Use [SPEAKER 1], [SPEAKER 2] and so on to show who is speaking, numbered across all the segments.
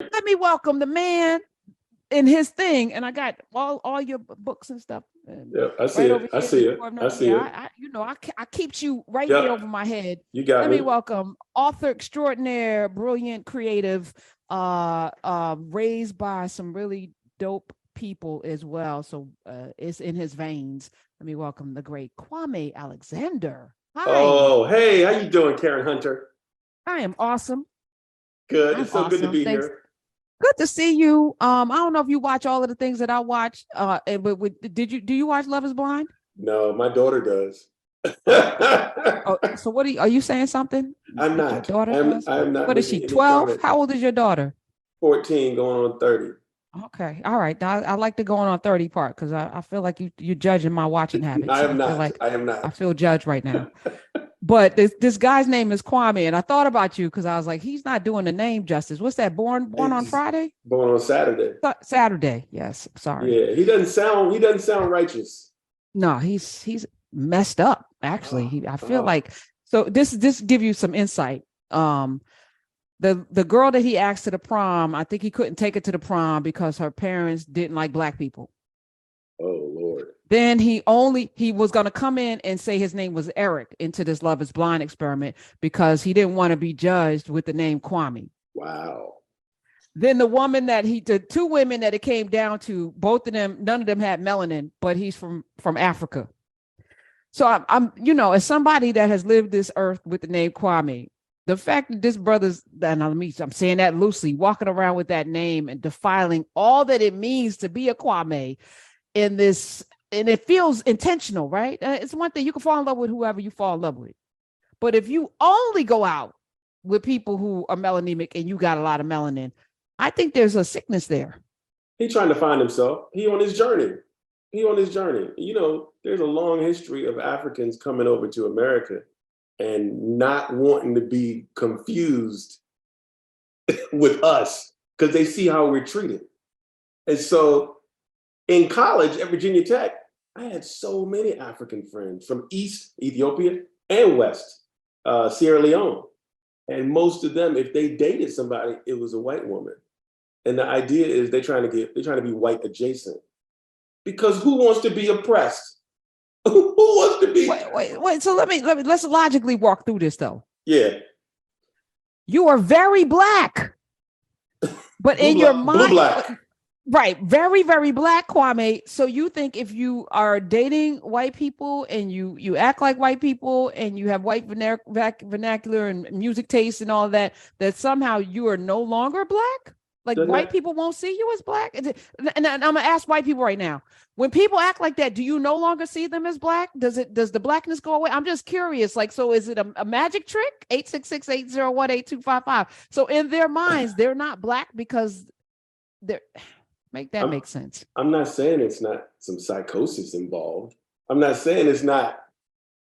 [SPEAKER 1] Let me welcome the man in his thing, and I got all your books and stuff. And
[SPEAKER 2] Yeah, I see
[SPEAKER 1] right over
[SPEAKER 2] it. I
[SPEAKER 1] here
[SPEAKER 2] see
[SPEAKER 1] before
[SPEAKER 2] it.
[SPEAKER 1] I'm
[SPEAKER 2] I
[SPEAKER 1] not,
[SPEAKER 2] see
[SPEAKER 1] yeah,
[SPEAKER 2] it.
[SPEAKER 1] I keeps you right there
[SPEAKER 2] Yep,
[SPEAKER 1] over my head.
[SPEAKER 2] you got
[SPEAKER 1] Let me
[SPEAKER 2] me.
[SPEAKER 1] welcome author extraordinaire, brilliant, creative, raised by some really dope people as well. So it's in his veins. Let me welcome the great Kwame Alexander. Hi,
[SPEAKER 2] Oh, hey, how you doing, Karen Hunter?
[SPEAKER 1] I am awesome.
[SPEAKER 2] Good.
[SPEAKER 1] I'm
[SPEAKER 2] It's so good to
[SPEAKER 1] awesome.
[SPEAKER 2] be
[SPEAKER 1] Thanks.
[SPEAKER 2] here.
[SPEAKER 1] Good to see you. I don't know if you watch all of the things that I watch. But did you do you watch Love Is Blind?
[SPEAKER 2] No, my daughter does.
[SPEAKER 1] Oh, so are you saying something
[SPEAKER 2] I'm
[SPEAKER 1] that your
[SPEAKER 2] not.
[SPEAKER 1] daughter
[SPEAKER 2] I'm
[SPEAKER 1] does?
[SPEAKER 2] I'm not
[SPEAKER 1] What is
[SPEAKER 2] making
[SPEAKER 1] she?
[SPEAKER 2] any
[SPEAKER 1] 12?
[SPEAKER 2] comment.
[SPEAKER 1] How old is your daughter?
[SPEAKER 2] 14 going on 30.
[SPEAKER 1] Okay. All right. I like the going on 30 part because I feel like you're judging my watching habits.
[SPEAKER 2] I am
[SPEAKER 1] I feel
[SPEAKER 2] not.
[SPEAKER 1] like
[SPEAKER 2] I am
[SPEAKER 1] I
[SPEAKER 2] not.
[SPEAKER 1] feel judged right now. But this guy's name is Kwame, and I thought about you because I was like, he's not doing the name justice. What's that? Born on
[SPEAKER 2] It's
[SPEAKER 1] Friday?
[SPEAKER 2] born on Saturday.
[SPEAKER 1] Saturday. Yes. Sorry.
[SPEAKER 2] Yeah, he doesn't sound righteous.
[SPEAKER 1] No, he's messed up. Actually,
[SPEAKER 2] Oh,
[SPEAKER 1] I feel
[SPEAKER 2] oh,
[SPEAKER 1] like so. This give you some insight. The girl that he asked to the prom, I think he couldn't take her to the prom because her parents didn't like black people.
[SPEAKER 2] oh Lord.
[SPEAKER 1] Then he was going to come in and say his name was Eric into this Love Is Blind experiment because he didn't want to be judged with the name Kwame.
[SPEAKER 2] Wow.
[SPEAKER 1] Then the two women that it came down to, both of them, none of them had melanin, but he's from Africa. So as somebody that has lived this earth with the name Kwame, the fact that this brother's, and I'm saying that loosely, walking around with that name and defiling all that it means to be a Kwame in this, and it feels intentional, right? It's one thing you can fall in love with whoever you fall in love with, but if you only go out with people who are melanemic and you got a lot of melanin, I think there's a sickness there.
[SPEAKER 2] He trying to find himself. He on his journey. He on his journey. There's a long history of Africans coming over to America and not wanting to be confused with us because they see how we're treated. And so in college at Virginia Tech, I had so many African friends from East Ethiopia and West Sierra Leone. And most of them, if they dated somebody, it was a white woman. And the idea is they're trying to be white adjacent. Because who wants to be oppressed? Who wants to be?
[SPEAKER 1] Wait. So let's logically walk through this though.
[SPEAKER 2] Yeah,
[SPEAKER 1] You are very black, but in your
[SPEAKER 2] blue
[SPEAKER 1] mind,
[SPEAKER 2] black.
[SPEAKER 1] right, very, very black, Kwame. So you think if you are dating white people and you act like white people and you have white vernacular and music taste and all that, that somehow you are no longer black? Like
[SPEAKER 2] Doesn't
[SPEAKER 1] white
[SPEAKER 2] that?
[SPEAKER 1] people won't see you as black? And I'm gonna ask white people right now. When people act like that, do you no longer see them as black? Does the blackness go away? I'm just curious. Like, so is it a magic trick? 866-801-8255. So in their minds, they're not black because they're make that
[SPEAKER 2] I'm
[SPEAKER 1] make sense.
[SPEAKER 2] I'm not saying it's not some psychosis involved. I'm not saying it's not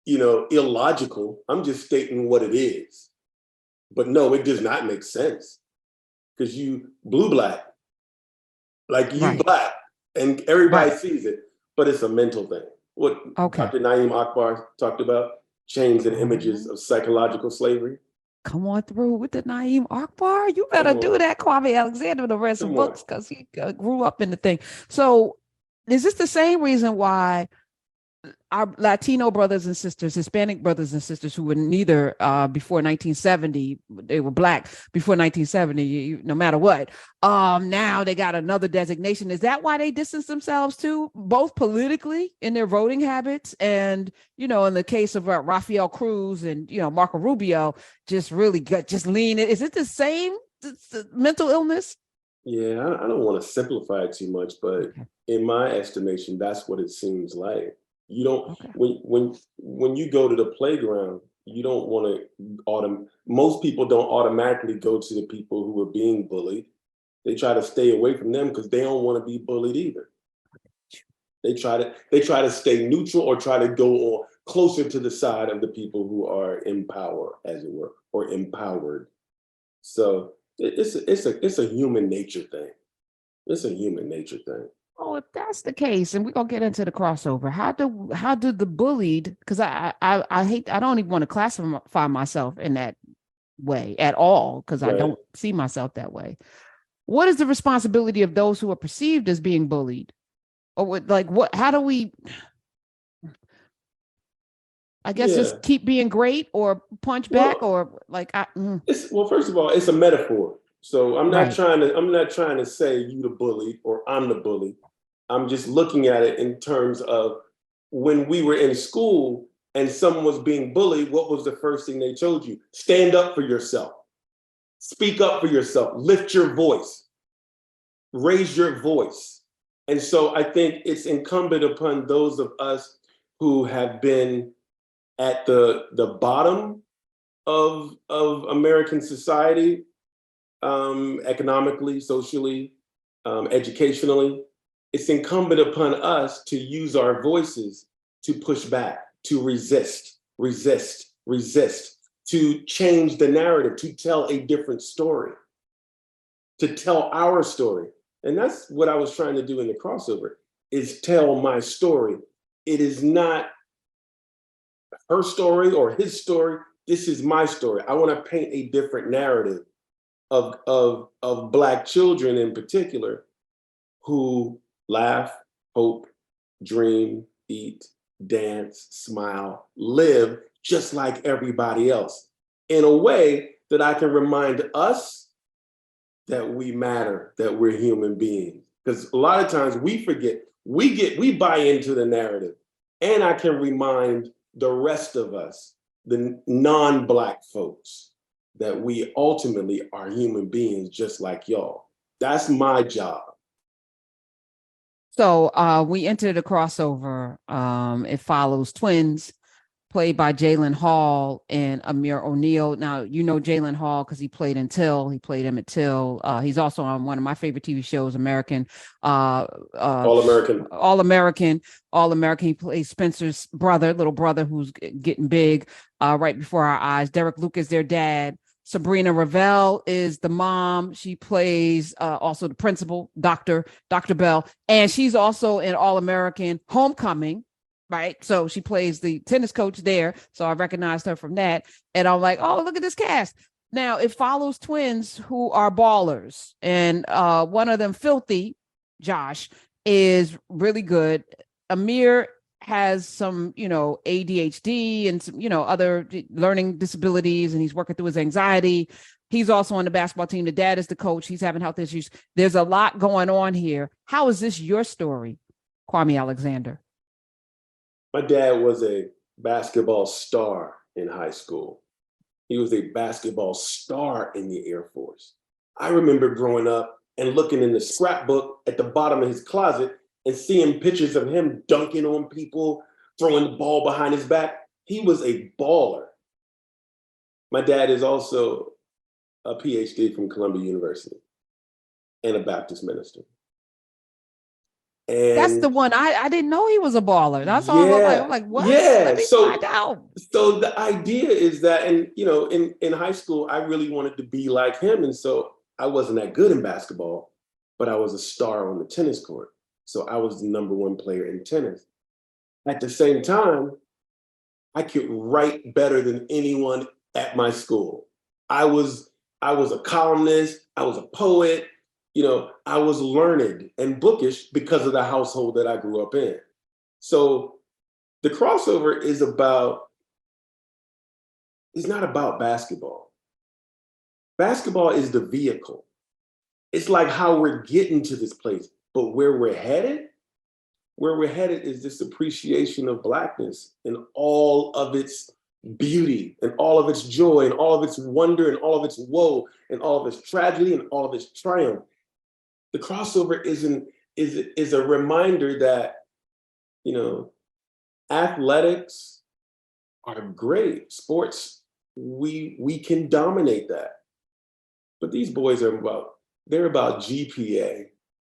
[SPEAKER 2] illogical. I'm just stating what it is. But no, it does not make sense because you blue black, like you
[SPEAKER 1] Right.
[SPEAKER 2] black, and everybody
[SPEAKER 1] Right.
[SPEAKER 2] sees it. But it's a mental thing. What
[SPEAKER 1] Okay.
[SPEAKER 2] Dr. Naeem Akbar talked about, chains and images
[SPEAKER 1] Oh,
[SPEAKER 2] of psychological slavery.
[SPEAKER 1] come on through with the Naeem Akbar. You better
[SPEAKER 2] Come
[SPEAKER 1] do
[SPEAKER 2] on,
[SPEAKER 1] that, Kwame Alexander, to read some
[SPEAKER 2] come on.
[SPEAKER 1] books because he grew up in the thing. So, is this the same reason why our Latino brothers and sisters, Hispanic brothers and sisters who were neither before 1970, they were black before 1970, no matter what. Now they got another designation. Is that why they distance themselves too, both politically in their voting habits and, in the case of Rafael Cruz and, Marco Rubio, just really just lean it. Is it the same mental illness?
[SPEAKER 2] Yeah, I don't want to simplify it too much, but
[SPEAKER 1] Okay.
[SPEAKER 2] in my estimation, that's what it seems like. You don't
[SPEAKER 1] Okay.
[SPEAKER 2] when you go to the playground, you don't want to most people don't automatically go to the people who are being bullied. They try to stay away from them because they don't want to be bullied either. They try to stay neutral or try to go on closer to the side of the people who are in power, as it were, or empowered. So it's a human nature thing. It's a human nature thing.
[SPEAKER 1] Oh, if that's the case, and we're gonna get into the crossover, how do the bullied? Because I hate, I don't even want to classify myself in that way at all because I
[SPEAKER 2] Right.
[SPEAKER 1] don't see myself that way. what is the responsibility of those who are perceived as being bullied? Or what, how do we, I guess,
[SPEAKER 2] Yeah.
[SPEAKER 1] just keep being great or punch back or like,
[SPEAKER 2] Well, first of all, it's a metaphor. So I'm not
[SPEAKER 1] right.
[SPEAKER 2] trying to say you the bully or I'm the bully. I'm just looking at it in terms of when we were in school and someone was being bullied, what was the first thing they told you? Stand up for yourself. Speak up for yourself. Lift your voice. Raise your voice. And so I think it's incumbent upon those of us who have been at the bottom of American society, economically, socially, educationally. It's incumbent upon us to use our voices to push back, to resist, to change the narrative, to tell a different story, to tell our story. And that's what I was trying to do in the crossover, is tell my story. It is not her story or his story. This is my story. I want to paint a different narrative of Black children in particular who laugh, hope, dream, eat, dance, smile, live just like everybody else in a way that I can remind us that we matter, that we're human beings. Because a lot of times we forget, we buy into the narrative. And I can remind the rest of us, the non-Black folks, that we ultimately are human beings just like y'all. That's my job.
[SPEAKER 1] So we entered a crossover. It follows twins played by Jalen Hall and Amir O'Neal. Now, you know Jalen Hall because he played in Till. He played Emmett Till. He's also on one of my favorite TV shows, American.
[SPEAKER 2] All American.
[SPEAKER 1] All American. All American. He plays Spencer's brother, little brother who's getting big right before our eyes. Derek Luke is their dad. Sabrina Ravel is the mom. She plays also the principal, Dr. Bell. And she's also in All American Homecoming. Right. So she plays the tennis coach there. So I recognized her from that. And I'm like, oh, look at this cast. Now it follows twins who are ballers. And one of them, Filthy, Josh, is really good. Amir has some, ADHD and some, other learning disabilities, and he's working through his anxiety. He's also on the basketball team. The dad is the coach. He's having health issues. There's a lot going on here. How is this your story, Kwame Alexander?
[SPEAKER 2] My dad was a basketball star in high school. He was a basketball star in the Air Force. I remember growing up and looking in the scrapbook at the bottom of his closet and seeing pictures of him dunking on people, throwing the ball behind his back. He was a baller. My dad is also a PhD from Columbia University and a Baptist minister. And
[SPEAKER 1] that's the one. I didn't know he was a baller. That's all I'm like, what?
[SPEAKER 2] Yeah.
[SPEAKER 1] Let me find out.
[SPEAKER 2] So the idea is that, and in high school, I really wanted to be like him. And so I wasn't that good in basketball, but I was a star on the tennis court. So I was the number one player in tennis. At the same time, I could write better than anyone at my school. I was a columnist, I was a poet, I was learned and bookish because of the household that I grew up in. So the crossover is not about basketball. Basketball is the vehicle. It's like how we're getting to this place, but where we're headed is this appreciation of Blackness and all of its beauty and all of its joy and all of its wonder and all of its woe and all of its tragedy and all of its triumph. The crossover is a reminder that, athletics are great. Sports, we can dominate that. But these boys they're about GPA,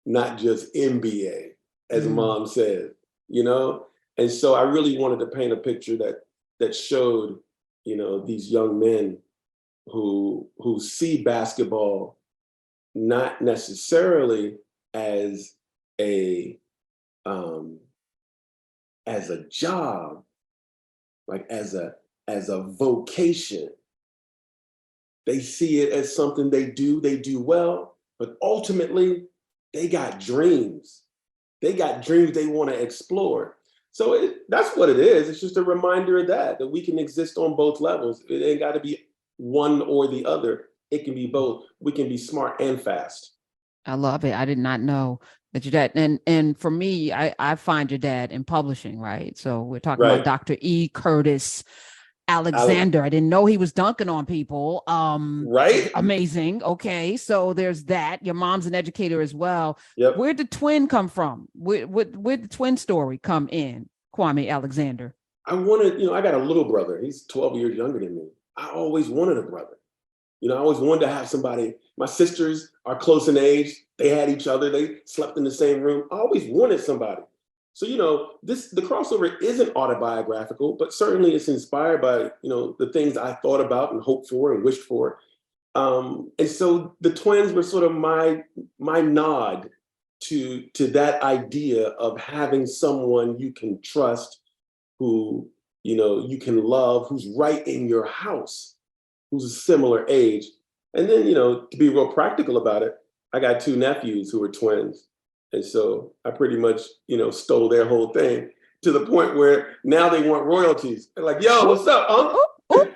[SPEAKER 2] not just MBA, as Mom said, And so I really wanted to paint a picture that showed, these young men who see basketball not necessarily as a job, like as a vocation. They see it as something they do well, but ultimately they got dreams. They got dreams they want to explore. So that's what it is. It's just a reminder of that we can exist on both levels. It ain't got to be one or the other. It can be both. We can be smart and fast.
[SPEAKER 1] I love it. I did not know that your dad, and for me, I find your dad in publishing, right? So we're talking about
[SPEAKER 2] Right.
[SPEAKER 1] Dr. E. Curtis Alexander. I didn't know he was dunking on people.
[SPEAKER 2] Right.
[SPEAKER 1] Amazing. Okay. So there's that. Your mom's an educator as well.
[SPEAKER 2] Yep.
[SPEAKER 1] Where'd the twin come from? Where'd the twin story come in, Kwame Alexander?
[SPEAKER 2] I wanted, I got a little brother. He's 12 years younger than me. I always wanted a brother. I always wanted to have somebody. My sisters are close in age. They had each other. They slept in the same room. I always wanted somebody. So, the crossover isn't autobiographical, but certainly it's inspired by, the things I thought about and hoped for and wished for. And so the twins were sort of my nod to that idea of having someone you can trust, who, you can love, who's right in your house, who's a similar age. And then, to be real practical about it, I got 2 nephews who are twins. And so I pretty much, stole their whole thing to the point where now they want royalties. They're like, yo, what's up, Unc?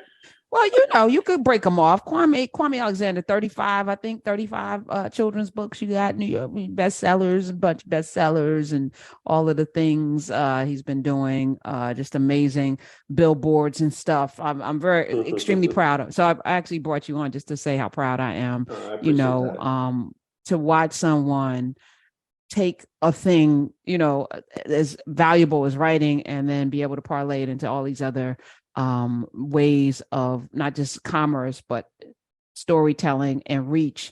[SPEAKER 1] Well, you could break them off. Kwame Alexander, 35, I think 35 children's books. You got New York bestsellers, a bunch of bestsellers and all of the things he's been doing. Just amazing billboards and stuff. I'm very extremely proud of. So I actually brought you on just to say how proud I am,
[SPEAKER 2] I appreciate that.
[SPEAKER 1] To watch someone take a thing, as valuable as writing and then be able to parlay it into all these other ways of not just commerce, but storytelling and reach.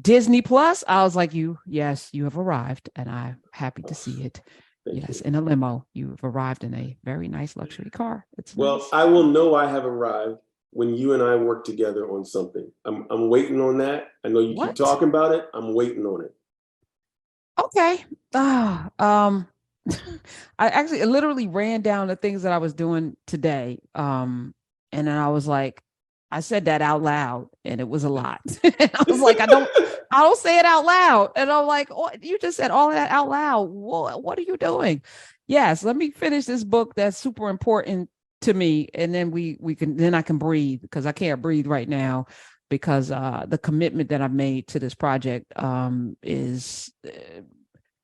[SPEAKER 1] Disney Plus, I was like, yes, you have arrived, and I'm happy to see it. Yes, in a limo. You've arrived in a very nice luxury car. It's nice.
[SPEAKER 2] I will know I have arrived when you and I work together on something. I'm waiting on that. I know you keep talking about it. I'm waiting on it.
[SPEAKER 1] Okay. I actually literally ran down the things that I was doing today. And then I was like, I said that out loud and it was a lot. I was like, I don't say it out loud. And I'm like, oh, you just said all of that out loud. What are you doing? Yes, let me finish this book that's super important to me. And then I can breathe, because I can't breathe right now, because the commitment that I've made to this project is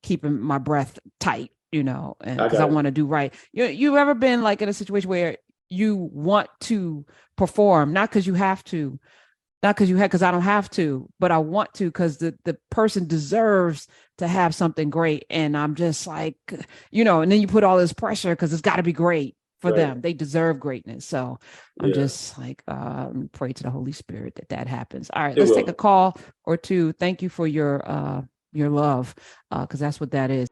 [SPEAKER 1] keeping my breath tight, and because I want to do right. You ever been like in a situation where you want to perform, not because you have to, not because because I don't have to, but I want to, because the person deserves to have something great. And I'm just like, and then you put all this pressure because it's got to be great for them. They deserve greatness. So I'm just like, pray to the Holy Spirit that happens. All right, let's take a call or two. Thank you for your love, because that's what that is.